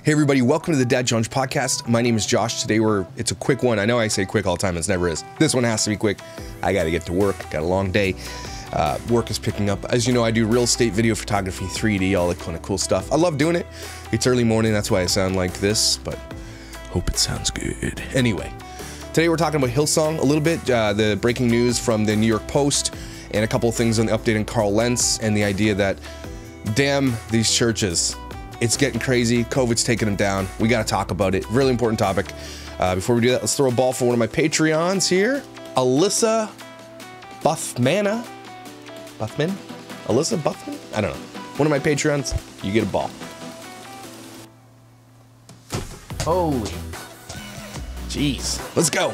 Hey everybody, welcome to the Dad Challenge podcast. My name is Josh. Today it's a quick one. I know I say quick all the time, it never is. This one has to be quick. I gotta get to work, got a long day. Work is picking up. As you know, I do real estate, video photography, 3D, all that kind of cool stuff. I love doing it. It's early morning, that's why I sound like this, but hope it sounds good. Anyway, today we're talking about Hillsong a little bit, the breaking news from the New York Post, and a couple of things on the update on Carl Lentz, and the idea that, damn these churches. It's getting crazy. COVID's taking them down. We got to talk about it. Really important topic. Before we do that, let's throw a ball for one of my Patreons here. Alyssa Buffman? Alyssa Buffman? I don't know. One of my Patreons, you get a ball. Holy. Jeez. Let's go.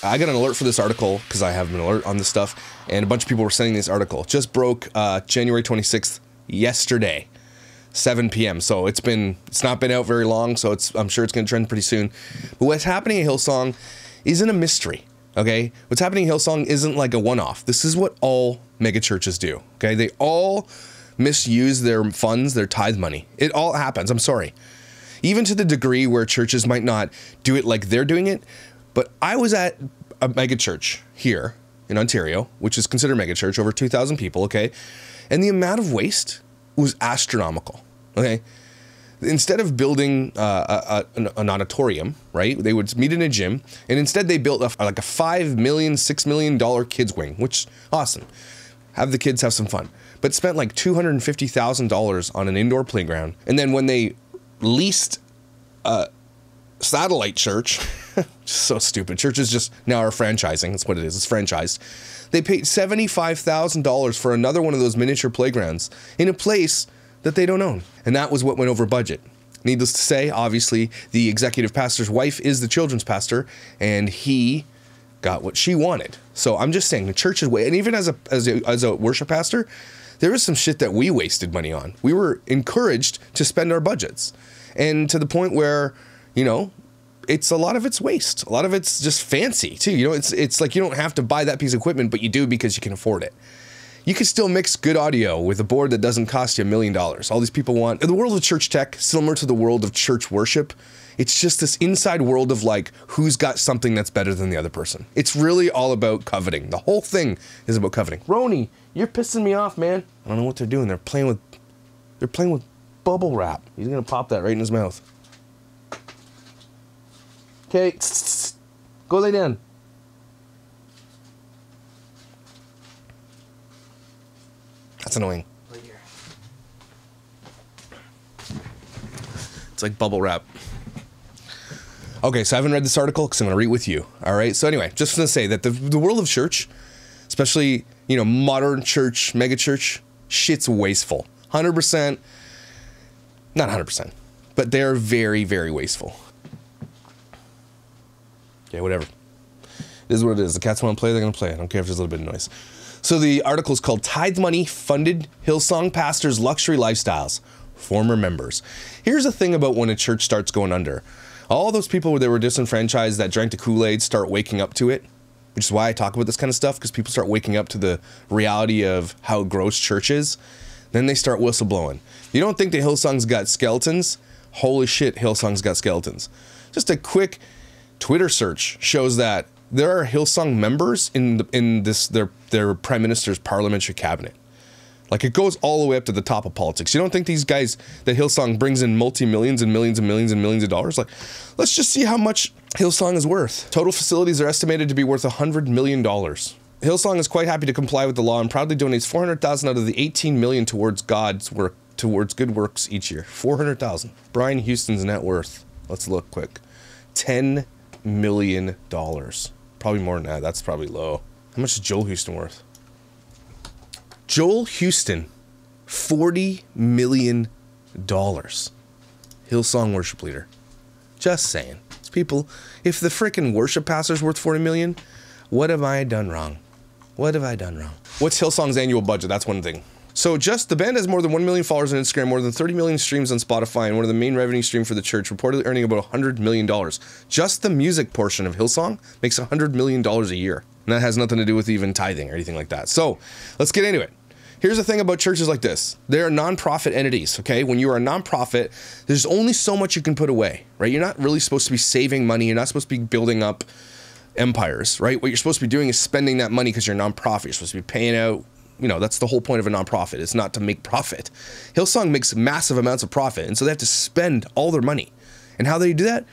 I got an alert for this article because I have an alert on this stuff, and a bunch of people were sending this article. Just broke January 26th yesterday, 7 p.m. So it's not been out very long, so I'm sure it's going to trend pretty soon. But what's happening at Hillsong isn't a mystery, okay? What's happening at Hillsong isn't like a one-off. This is what all megachurches do, okay? They all misuse their funds, their tithe money. It all happens, I'm sorry. Even to the degree where churches might not do it like they're doing it. But I was at a megachurch here in Ontario, which is considered a megachurch, over 2,000 people, okay? And the amount of waste was astronomical, okay? Instead of building an auditorium, right, they would meet in a gym, and instead they built like a $5 million, $6 million kids wing, which, awesome. Have the kids have some fun. But spent like $250,000 on an indoor playground. And then when they leased satellite church, so stupid. Churches just now are franchising. That's what it is. It's franchised. They paid $75,000 for another one of those miniature playgrounds in a place that they don't own. And that was what went over budget. Needless to say, obviously, the executive pastor's wife is the children's pastor, and he got what she wanted. So I'm just saying, the church is way, and even as a worship pastor, there was some shit that we wasted money on. We were encouraged to spend our budgets, and to the point where, you know, a lot of it's waste. A lot of it's just fancy too. You know, it's like you don't have to buy that piece of equipment, but you do because you can afford it. You can still mix good audio with a board that doesn't cost you $1 million. All these people want. In the world of church tech, similar to the world of church worship, it's just this inside world of like, who's got something that's better than the other person. It's really all about coveting. The whole thing is about coveting. Roni, you're pissing me off, man. I don't know what they're doing. They're playing with bubble wrap. He's gonna pop that right in his mouth. Okay, go lay down. That's annoying. Right here. It's like bubble wrap. Okay, so I haven't read this article because I'm going to read it with you. All right, so anyway, just going to say that the world of church, especially, you know, modern church, mega church, shit's wasteful. 100%, not 100%, but they're very, very wasteful. Yeah, whatever. It is what it is. The cats want to play, they're going to play. I don't care if there's a little bit of noise. So the article is called Tithe Money Funded Hillsong Pastors' Luxury Lifestyles, Former Members. Here's the thing about when a church starts going under. All those people that were disenfranchised that drank the Kool-Aid start waking up to it, which is why I talk about this kind of stuff, because people start waking up to the reality of how gross church is. Then they start whistleblowing. You don't think that Hillsong's got skeletons? Holy shit, Hillsong's got skeletons. Just a quick Twitter search shows that there are Hillsong members in their prime minister's parliamentary cabinet. Like, it goes all the way up to the top of politics. You don't think these guys that Hillsong brings in multi-millions and millions and millions and millions of dollars? Like, let's just see how much Hillsong is worth. Total facilities are estimated to be worth $100 million. Hillsong is quite happy to comply with the law and proudly donates $400,000 out of the $18 million towards God's work, towards good works each year. $400,000. Brian Houston's net worth. Let's look quick. $10 million. Probably more than that. That's probably low. How much is Joel Houston worth? Joel Houston, $40 million. Hillsong worship leader. Just saying. It's people, if the frickin' worship pastor's worth $40 million, what have I done wrong? What have I done wrong? What's Hillsong's annual budget? That's one thing. So just the band has more than 1 million followers on Instagram, more than 30 million streams on Spotify, and one of the main revenue stream for the church, reportedly earning about $100 million. Just the music portion of Hillsong makes $100 million a year. And that has nothing to do with even tithing or anything like that. So let's get into it. Here's the thing about churches like this. They're nonprofit entities, okay? When you are a nonprofit, there's only so much you can put away, right? You're not really supposed to be saving money. You're not supposed to be building up empires, right? What you're supposed to be doing is spending that money because you're a nonprofit. You're supposed to be paying out, you know, that's the whole point of a nonprofit. It's not to make profit. Hillsong makes massive amounts of profit, and so they have to spend all their money. And how they do that?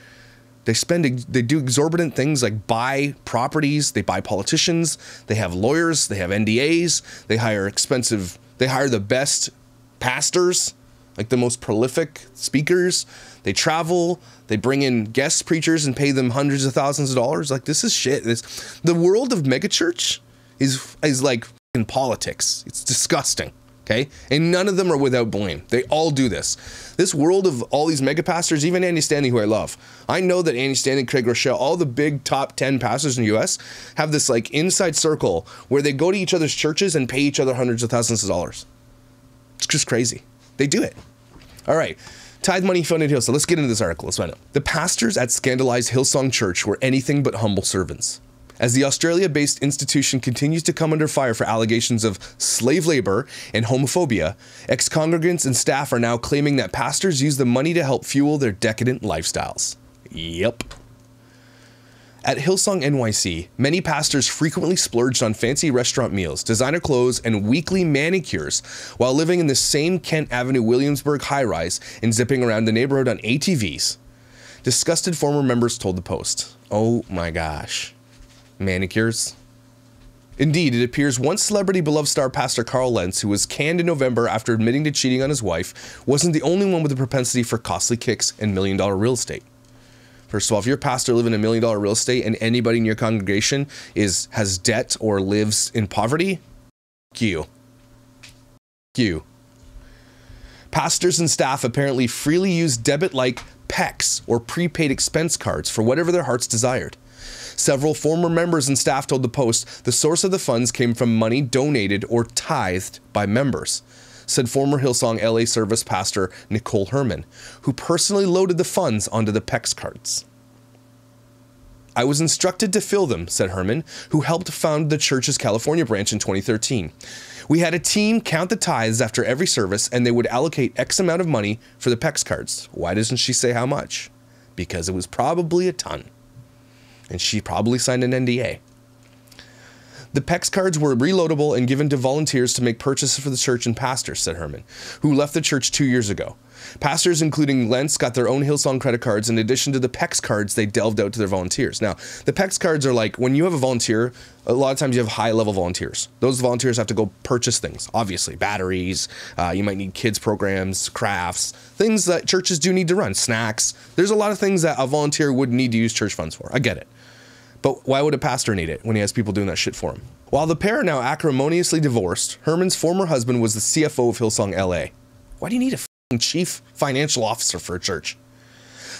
They do exorbitant things like buy properties, they buy politicians, they have lawyers, they have NDAs, they hire the best pastors, like the most prolific speakers. They travel, they bring in guest preachers and pay them hundreds of thousands of dollars. Like, this is shit. The world of megachurch is like in politics. It's disgusting. Okay? And none of them are without blame. They all do this. This world of all these mega pastors, even Andy Stanley, who I love. I know that Andy Stanley, Craig Rochelle, all the big top 10 pastors in the US have this like inside circle where they go to each other's churches and pay each other hundreds of thousands of dollars. It's just crazy. They do it. All right. Tithe money funded Hillsong. Let's get into this article. Let's find out. The pastors at scandalized Hillsong Church were anything but humble servants. As the Australia-based institution continues to come under fire for allegations of slave labor and homophobia, ex-congregants and staff are now claiming that pastors use the money to help fuel their decadent lifestyles. Yep. At Hillsong NYC, many pastors frequently splurged on fancy restaurant meals, designer clothes, and weekly manicures while living in the same Kent Avenue Williamsburg high-rise and zipping around the neighborhood on ATVs. Disgusted former members told the Post. Oh my gosh. Manicures. Indeed, it appears one celebrity beloved star pastor Carl Lentz, who was canned in November after admitting to cheating on his wife, wasn't the only one with a propensity for costly kicks and million-dollar real estate. First of all, if you're a pastor living in million-dollar real estate and anybody in your congregation has debt or lives in poverty, you. Pastors and staff apparently freely use debit-like PECs or prepaid expense cards for whatever their hearts desired. Several former members and staff told the Post the source of the funds came from money donated or tithed by members, said former Hillsong LA service pastor Nicole Herman, who personally loaded the funds onto the PEX cards. I was instructed to fill them, said Herman, who helped found the church's California branch in 2013. We had a team count the tithes after every service, and they would allocate X amount of money for the PEX cards. Why doesn't she say how much? Because it was probably a ton. And she probably signed an NDA. The PEX cards were reloadable and given to volunteers to make purchases for the church and pastors, said Herman, who left the church 2 years ago. Pastors, including Lentz, got their own Hillsong credit cards in addition to the PEX cards they delved out to their volunteers. Now, the PEX cards are like, when you have a volunteer, a lot of times you have high-level volunteers. Those volunteers have to go purchase things, obviously. Batteries, you might need kids programs, crafts, things that churches do need to run, snacks. There's a lot of things that a volunteer would need to use church funds for. I get it. But why would a pastor need it when he has people doing that shit for him? While the pair are now acrimoniously divorced, Herman's former husband was the CFO of Hillsong LA. Why do you need a f***ing chief financial officer for a church?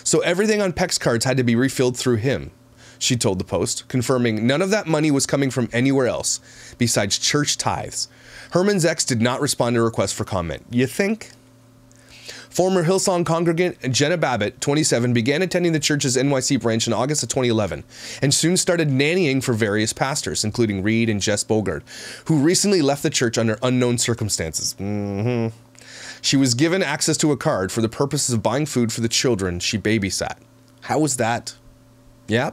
So everything on PEX cards had to be refilled through him, she told the Post, confirming none of that money was coming from anywhere else besides church tithes. Herman's ex did not respond to a request for comment. You think? Former Hillsong congregant Jenna Babbitt, 27, began attending the church's NYC branch in August of 2011 and soon started nannying for various pastors, including Reed and Jess Bogard, who recently left the church under unknown circumstances. She was given access to a card for the purposes of buying food for the children she babysat. How was that? Yeah.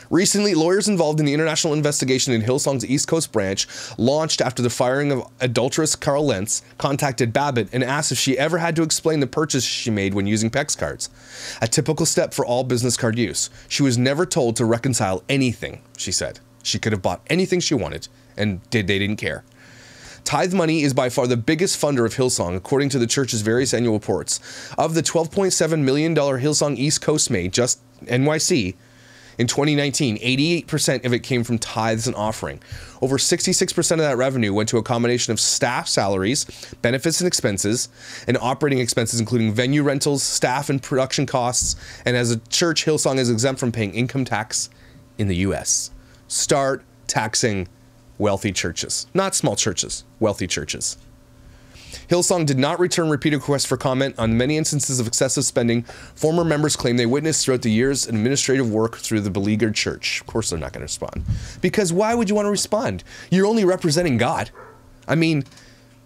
Recently, lawyers involved in the international investigation in Hillsong's East Coast branch, launched after the firing of adulteress Carl Lentz, contacted Babbitt and asked if she ever had to explain the purchase she made when using PEX cards. A typical step for all business card use. She was never told to reconcile anything, she said. She could have bought anything she wanted, and they didn't care. Tithe money is by far the biggest funder of Hillsong, according to the church's various annual reports. Of the $12.7 million Hillsong East Coast made, just NYC, In 2019, 88% of it came from tithes and offering. Over 66% of that revenue went to a combination of staff salaries, benefits and expenses, and operating expenses, including venue rentals, staff and production costs. And as a church, Hillsong is exempt from paying income tax in the US. Start taxing wealthy churches. Not small churches, wealthy churches. Hillsong did not return repeated requests for comment on many instances of excessive spending former members claim they witnessed throughout the years of administrative work through the beleaguered church. Of course they're not going to respond. Because why would you want to respond? You're only representing God. I mean,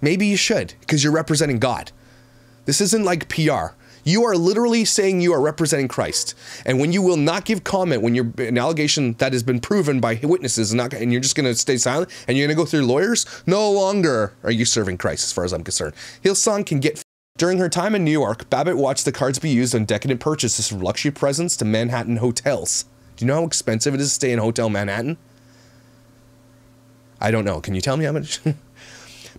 maybe you should, because you're representing God. This isn't like PR. You are literally saying you are representing Christ. And when you will not give comment when you're an allegation that has been proven by witnesses and you're just going to stay silent and you're going to go through lawyers, no longer are you serving Christ as far as I'm concerned. Hillsong can get. During her time in New York, Babbitt watched the cards be used on decadent purchases from luxury presents to Manhattan hotels. Do you know how expensive it is to stay in Hotel Manhattan? I don't know. Can you tell me how much?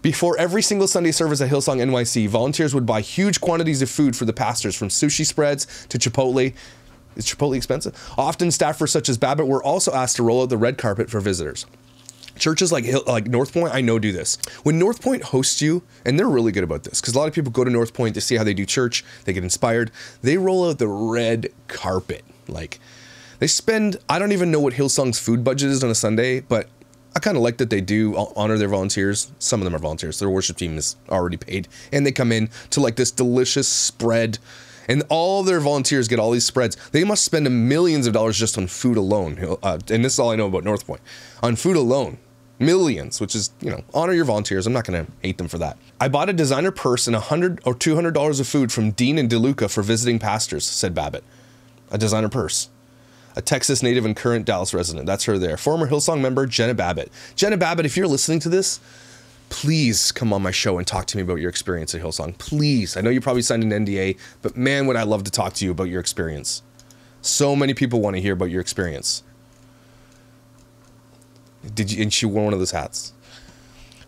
Before every single Sunday service at Hillsong NYC, volunteers would buy huge quantities of food for the pastors, from sushi spreads to Chipotle. Is Chipotle expensive? Often staffers such as Babbitt were also asked to roll out the red carpet for visitors. Churches like North Point, I know, do this. When North Point hosts you, and they're really good about this, because a lot of people go to North Point to see how they do church, they get inspired, they roll out the red carpet. Like, they spend, I don't even know what Hillsong's food budget is on a Sunday, but I kind of like that they do honor their volunteers. Some of them are volunteers. Their worship team is already paid. And they come in to like this delicious spread. And all of their volunteers get all these spreads. They must spend millions of dollars just on food alone. And this is all I know about North Point. On food alone. Millions, which is, you know, honor your volunteers. I'm not going to hate them for that. I bought a designer purse and $100 or $200 of food from Dean and DeLuca for visiting pastors, said Babbitt. A designer purse. A Texas native and current Dallas resident. That's her there. Former Hillsong member, Jenna Babbitt. Jenna Babbitt, if you're listening to this, please come on my show and talk to me about your experience at Hillsong. Please. I know you probably signed an NDA, but man, would I love to talk to you about your experience. So many people want to hear about your experience. And she wore one of those hats.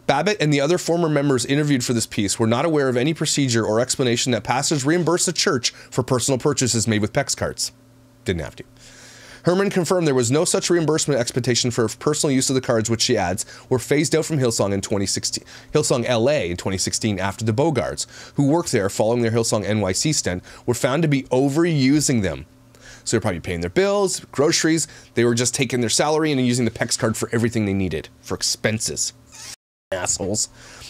Babbitt and the other former members interviewed for this piece were not aware of any procedure or explanation that pastors reimburse the church for personal purchases made with PEX cards. Didn't have to. Herman confirmed there was no such reimbursement expectation for personal use of the cards, which she adds were phased out from Hillsong in 2016, Hillsong LA in 2016 after the Bogards, who worked there following their Hillsong NYC stint, were found to be overusing them. So they're probably paying their bills, groceries. They were just taking their salary and using the PEX card for everything they needed, for expenses. Assholes.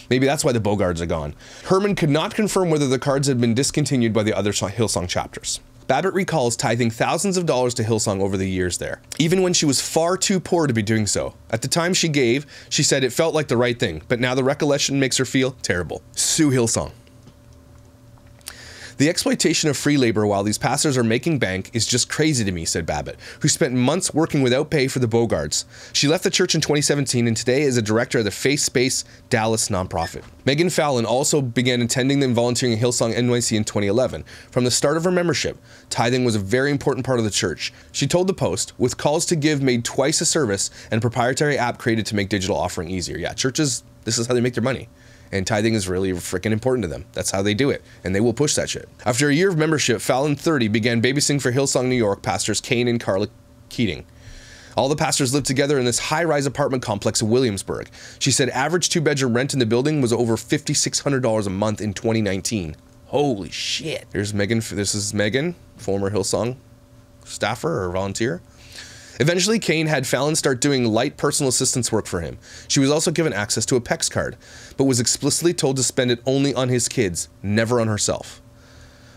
Maybe that's why the Bogards are gone. Herman could not confirm whether the cards had been discontinued by the other Hillsong chapters. Babbitt recalls tithing thousands of dollars to Hillsong over the years there, even when she was far too poor to be doing so. At the time she gave, she said it felt like the right thing, but now the recollection makes her feel terrible. Sue Hillsong. The exploitation of free labor while these pastors are making bank is just crazy to me, said Babbitt, who spent months working without pay for the Bogards. She left the church in 2017 and today is a director of the Faith Space Dallas nonprofit. Megan Fallon also began attending and volunteering at Hillsong NYC in 2011. From the start of her membership, tithing was a very important part of the church. She told the Post, with calls to give made twice a service and a proprietary app created to make digital offering easier. Yeah, churches, this is how they make their money. And tithing is really freaking important to them. That's how they do it. And they will push that shit. After a year of membership, Fallon, 30, began babysitting for Hillsong New York pastors Kane and Carla Keating. All the pastors lived together in this high-rise apartment complex in Williamsburg. She said average two-bedroom rent in the building was over $5,600 a month in 2019. Holy shit. Here's Megan. This is Megan, former Hillsong staffer or volunteer. Eventually, Kane had Fallon start doing light personal assistance work for him. She was also given access to a PEX card, but was explicitly told to spend it only on his kids, never on herself.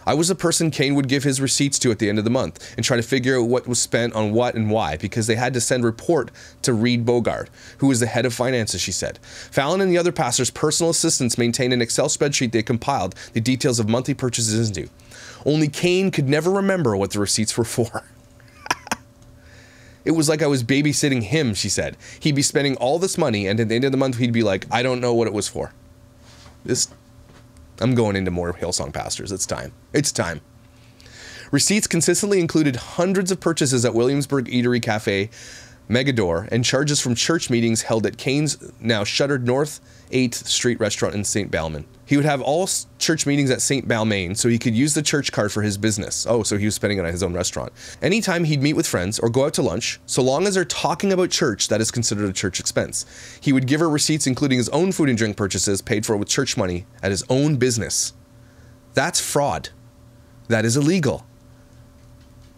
I was the person Kane would give his receipts to at the end of the month and try to figure out what was spent on what and why, because they had to send report to Reed Bogard, who was the head of finances, she said. Fallon and the other pastors' personal assistants maintained an Excel spreadsheet they compiled the details of monthly purchases into. Only Kane could never remember what the receipts were for. It was like I was babysitting him, she said. He'd be spending all this money, and at the end of the month, he'd be like, I don't know what it was for. I'm going into more Hillsong pastors. It's time. It's time. Receipts consistently included hundreds of purchases at Williamsburg Eatery Cafe, Megador, and charges from church meetings held at Kane's now shuttered North 8th Street restaurant in St. Balmain. He would have all church meetings at St. Balmain so he could use the church card for his business. Oh, so he was spending it on his own restaurant. Anytime he'd meet with friends or go out to lunch, so long as they're talking about church, that is considered a church expense. He would give her receipts including his own food and drink purchases paid for with church money at his own business. That's fraud. That is illegal.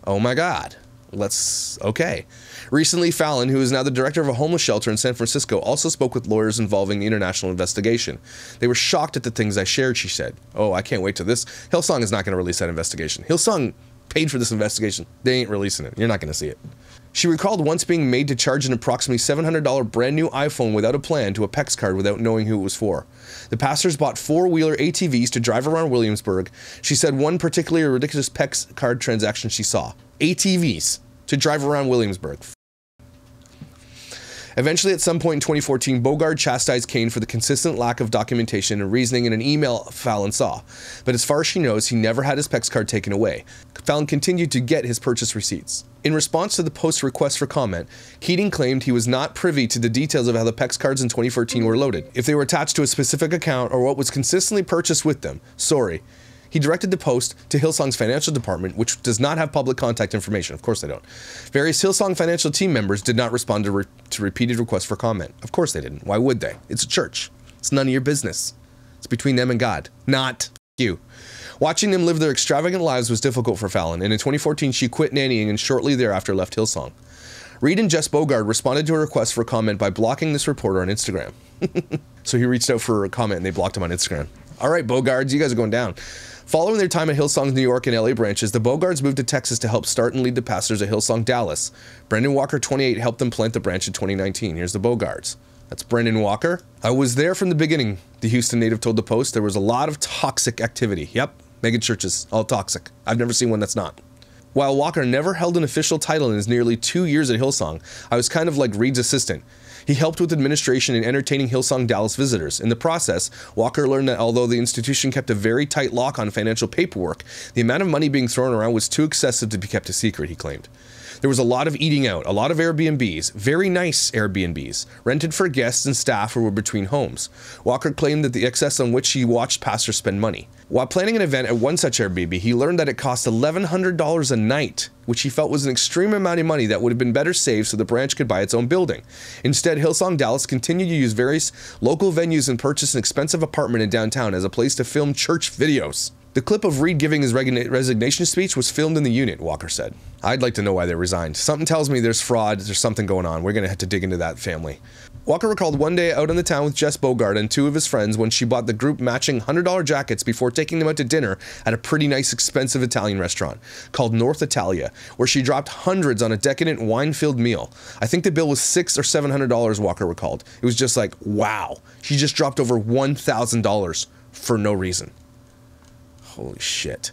Oh my God. Okay. Recently, Fallon, who is now the director of a homeless shelter in San Francisco, also spoke with lawyers involving the international investigation. They were shocked at the things I shared, she said. Oh, I can't wait to this. Hillsong is not going to release that investigation. Hillsong paid for this investigation. They ain't releasing it. You're not going to see it. She recalled once being made to charge an approximately $700 brand new iPhone without a plan to a PEX card without knowing who it was for. The pastors bought four-wheeler ATVs to drive around Williamsburg. She said one particularly ridiculous PEX card transaction she saw. ATVs to drive around Williamsburg. Eventually, at some point in 2014, Bogard chastised Kane for the consistent lack of documentation and reasoning in an email Fallon saw. But as far as she knows, he never had his PEX card taken away. Fallon continued to get his purchase receipts. In response to the post's request for comment, Keating claimed he was not privy to the details of how the PEX cards in 2014 were loaded, if they were attached to a specific account, or what was consistently purchased with them. Sorry. He directed the post to Hillsong's financial department, which does not have public contact information. Of course they don't. Various Hillsong financial team members did not respond to repeated requests for comment. Of course they didn't. Why would they? It's a church. It's none of your business. It's between them and God. Not you. Watching them live their extravagant lives was difficult for Fallon, and in 2014 she quit nannying and shortly thereafter left Hillsong. Reed and Jess Bogard responded to a request for comment by blocking this reporter on Instagram. So he reached out for a comment and they blocked him on Instagram. All right, Bogards, you guys are going down. Following their time at Hillsong's New York and LA branches, the Bogards moved to Texas to help start and lead the pastors at Hillsong Dallas. Brendan Walker, 28, helped them plant the branch in 2019. Here's the Bogards. That's Brendan Walker. I was there from the beginning, the Houston native told the Post. There was a lot of toxic activity. Yep, mega churches, all toxic. I've never seen one that's not. While Walker never held an official title in his nearly 2 years at Hillsong, I was kind of like Reed's assistant. He helped with administration and entertaining Hillsong Dallas visitors. In the process, Walker learned that although the institution kept a very tight lock on financial paperwork, the amount of money being thrown around was too excessive to be kept a secret, he claimed. There was a lot of eating out, a lot of Airbnbs, very nice Airbnbs, rented for guests and staff who were between homes. Walker claimed that the excess on which he watched pastors spend money. While planning an event at one such Airbnb, he learned that it cost $1,100 a night, which he felt was an extreme amount of money that would have been better saved so the branch could buy its own building. Instead, Hillsong Dallas continued to use various local venues and purchase an expensive apartment in downtown as a place to film church videos. The clip of Reed giving his resignation speech was filmed in the unit, Walker said. I'd like to know why they resigned. Something tells me there's fraud, there's something going on. We're going to have to dig into that family. Walker recalled one day out in the town with Jess Bogard and two of his friends when she bought the group matching $100 jackets before taking them out to dinner at a pretty nice expensive Italian restaurant called North Italia, where she dropped hundreds on a decadent wine-filled meal. I think the bill was $600 or $700, Walker recalled. It was just like, wow, she just dropped over $1,000 for no reason. Holy shit.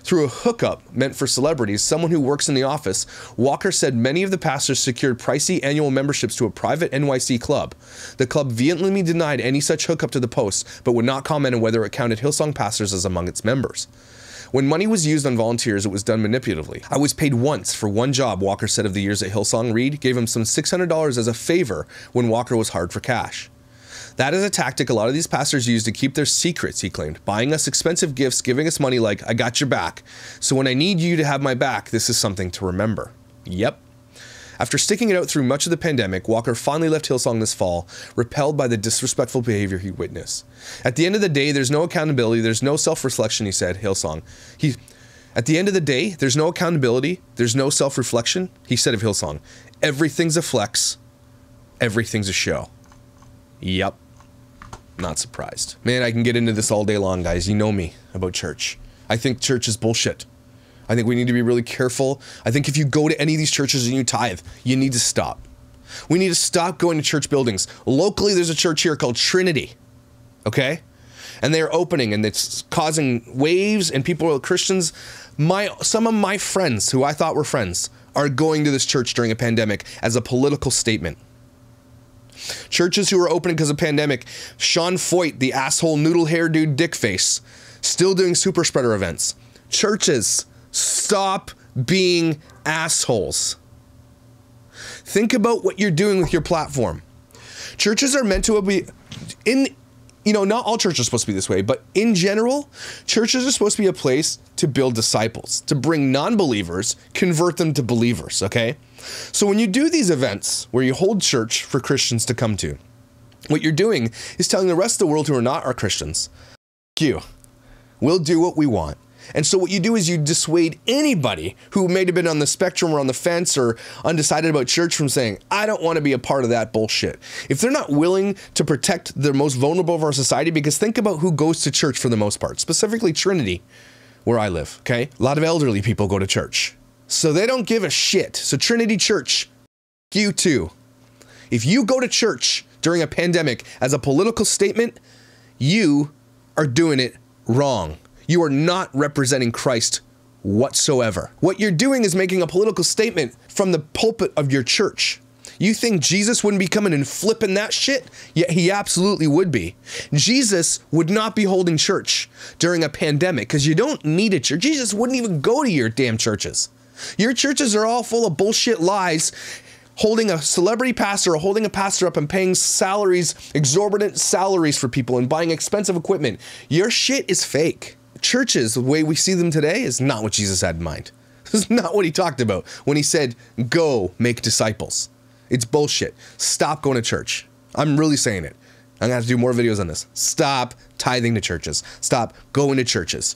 Through a hookup meant for celebrities, someone who works in the office, Walker said many of the pastors secured pricey annual memberships to a private NYC club. The club vehemently denied any such hookup to the Post, but would not comment on whether it counted Hillsong pastors as among its members. When money was used on volunteers, it was done manipulatively. I was paid once for one job, Walker said of the years at Hillsong. Reed gave him some $600 as a favor when Walker was hard for cash. That is a tactic a lot of these pastors use to keep their secrets, he claimed, buying us expensive gifts, giving us money like, I got your back. So when I need you to have my back, this is something to remember. Yep. After sticking it out through much of the pandemic, Walker finally left Hillsong this fall, repelled by the disrespectful behavior he witnessed. At the end of the day, there's no accountability, there's no self-reflection, he said, Hillsong. At the end of the day, there's no accountability, there's no self-reflection, he said of Hillsong. Everything's a flex, everything's a show. Yep. Not surprised. Man, I can get into this all day long, guys. You know me about church. I think church is bullshit. I think we need to be really careful. I think if you go to any of these churches and you tithe, you need to stop. We need to stop going to church buildings. Locally, there's a church here called Trinity. Okay? And they're opening and it's causing waves and people, Christians, some of my friends who I thought were friends are going to this church during a pandemic as a political statement. Churches who are opening because of pandemic, Sean Foyt, the asshole noodle hair dude dick face, still doing super spreader events. Churches, stop being assholes. Think about what you're doing with your platform. Churches are meant to be, not all churches are supposed to be this way, but in general, churches are supposed to be a place to build disciples, to bring non-believers, convert them to believers, okay? So when you do these events where you hold church for Christians to come to, what you're doing is telling the rest of the world who are not our Christians, we'll do what we want. And so what you do is you dissuade anybody who may have been on the spectrum or on the fence or undecided about church from saying, I don't want to be a part of that bullshit. If they're not willing to protect the most vulnerable of our society, because think about who goes to church for the most part, specifically Trinity, where I live, okay? A lot of elderly people go to church. So they don't give a shit. So Trinity Church, you too. If you go to church during a pandemic as a political statement, you are doing it wrong. You are not representing Christ whatsoever. What you're doing is making a political statement from the pulpit of your church. You think Jesus wouldn't be coming and flipping that shit? Yeah, he absolutely would be. Jesus would not be holding church during a pandemic because you don't need a church. Jesus wouldn't even go to your damn churches. Your churches are all full of bullshit lies, holding a celebrity pastor or holding a pastor up and paying salaries, exorbitant salaries for people and buying expensive equipment. Your shit is fake. Churches, the way we see them today, is not what Jesus had in mind. This is not what he talked about when he said, go make disciples. It's bullshit. Stop going to church. I'm really saying it. I'm gonna have to do more videos on this. Stop tithing to churches. Stop going to churches.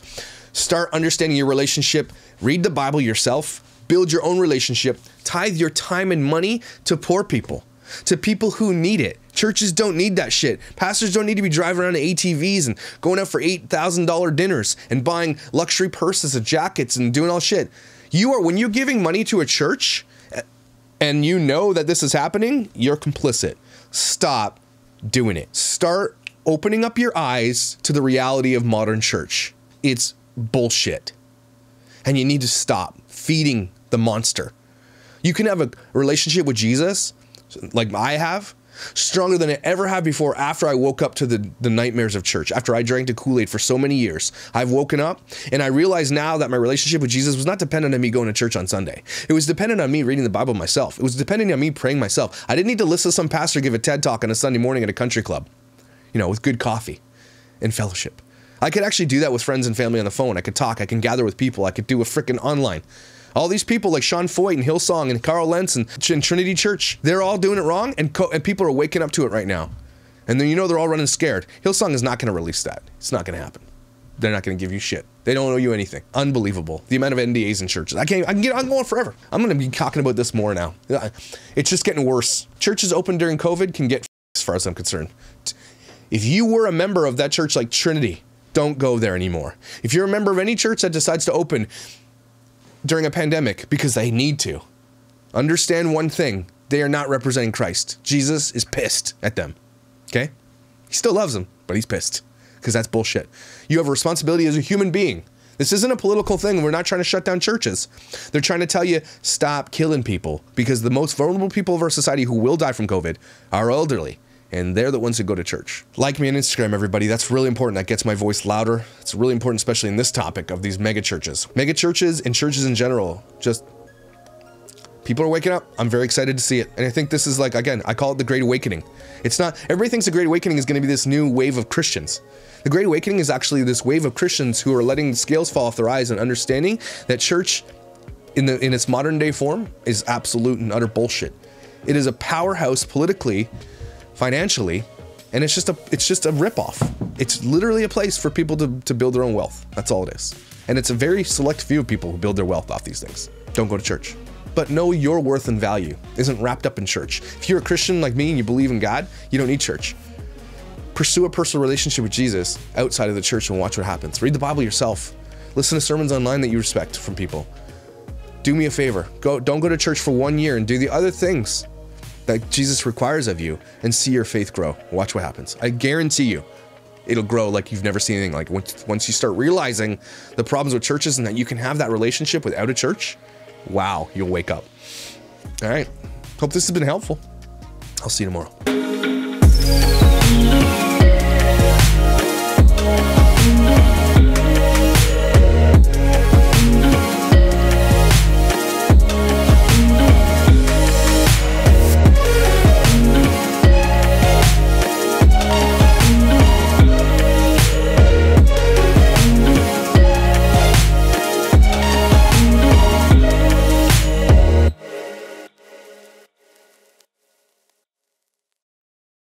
Start understanding your relationship. Read the Bible yourself. Build your own relationship. Tithe your time and money to poor people, to people who need it. Churches don't need that shit. Pastors don't need to be driving around in ATVs and going out for $8,000 dinners and buying luxury purses and jackets and doing all shit. When you're giving money to a church and you know that this is happening, you're complicit. Stop doing it. Start opening up your eyes to the reality of modern church. It's bullshit. And you need to stop feeding the monster. You can have a relationship with Jesus, like I have, stronger than I ever have before after I woke up to the nightmares of church. After I drank the Kool-Aid for so many years, I've woken up and I realize now that my relationship with Jesus was not dependent on me going to church on Sunday. It was dependent on me reading the Bible myself. It was dependent on me praying myself. I didn't need to listen to some pastor give a TED talk on a Sunday morning at a country club, with good coffee and fellowship. I could actually do that with friends and family on the phone. I could talk, I can gather with people, I could do a freaking online. All these people like Sean Foyt and Hillsong and Carl Lentz and Trinity Church, they're all doing it wrong, and people are waking up to it right now. And then they're all running scared. Hillsong is not going to release that. It's not going to happen. They're not going to give you shit. They don't owe you anything. Unbelievable. The amount of NDAs in churches. I'm going forever. I'm going to be talking about this more now. It's just getting worse. Churches open during COVID can get as far as I'm concerned. If you were a member of that church like Trinity, don't go there anymore. If you're a member of any church that decides to open during a pandemic because they need to, understand one thing: they are not representing Christ. Jesus is pissed at them. Okay? He still loves them, but he's pissed because that's bullshit. You have a responsibility as a human being. This isn't a political thing. We're not trying to shut down churches. They're trying to tell you, stop killing people, because the most vulnerable people of our society who will die from COVID are elderly. And they're the ones who go to church. Like me on Instagram, everybody. That's really important. That gets my voice louder. It's really important, especially in this topic of these mega churches. Mega churches and churches in general, just people are waking up. I'm very excited to see it. And I think this is like, again, I call it the Great Awakening. It's not, everybody thinks the Great Awakening is going to be this new wave of Christians. The Great Awakening is actually this wave of Christians who are letting the scales fall off their eyes and understanding that church in its modern day form is absolute and utter bullshit. It is a powerhouse politically, financially, and it's just a ripoff. It's literally a place for people to build their own wealth. That's all it is. And it's a very select few of people who build their wealth off these things. Don't go to church. But know your worth and value isn't wrapped up in church. If you're a Christian like me and you believe in God, you don't need church. Pursue a personal relationship with Jesus outside of the church and watch what happens. Read the Bible yourself. Listen to sermons online that you respect from people. Do me a favor. Don't go to church for 1 year and do the other things that Jesus requires of you and see your faith grow. Watch what happens. I guarantee you it'll grow like you've never seen anything. Like once you start realizing the problems with churches and that you can have that relationship without a church, wow, you'll wake up. All right. Hope this has been helpful. I'll see you tomorrow.